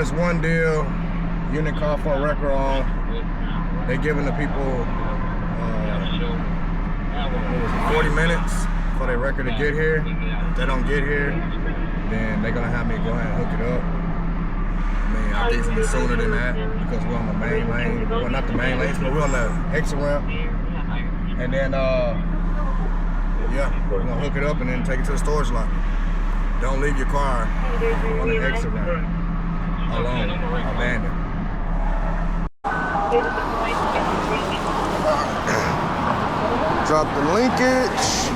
this one deal, unit call for a record on. They giving the people 40 minutes for their record to get here. If they don't get here, then they're gonna have me go ahead and hook it up. I mean, I think it's gonna be sooner than that because we're on the main lane. Well, not the main lanes, but we're on the exit ramp. And then, yeah, we're gonna hook it up and then take it to the storage lot. Don't leave your car on the exit ramp alone, abandoned. Drop the linkage.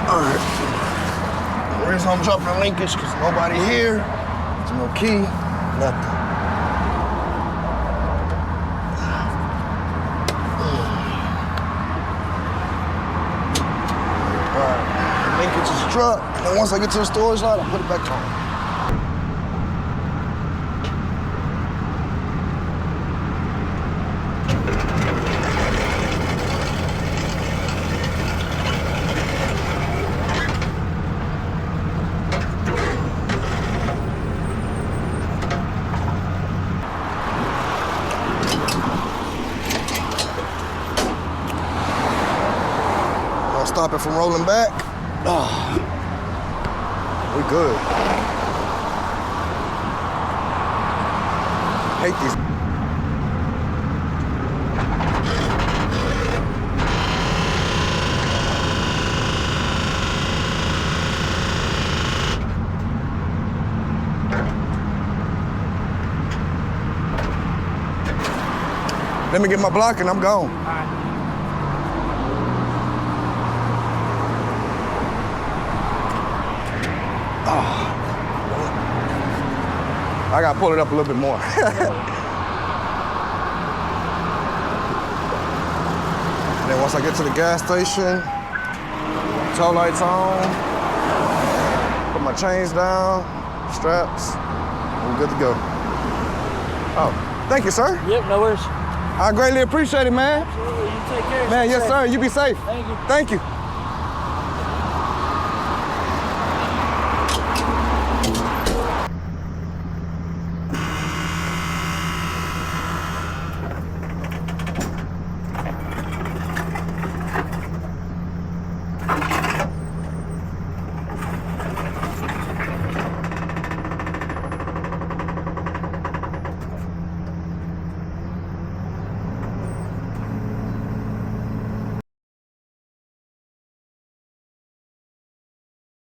All right. The reason I'm dropping the linkage because nobody here. There's no key, nothing. All right, the linkage is dropped, and then once I get to the storage lot, I'll put it back on. Stop it from rolling back. Oh, we good. Hate these. Let me get my block and I'm gone. I gotta pull it up a little bit more. And then once I get to the gas station, tow lights on, put my chains down, straps, we're good to go. Oh, thank you, sir. Yep, no worries. I greatly appreciate it, man. Absolutely, you take care. Man, yes, sir, you be safe. Thank you. Thank you.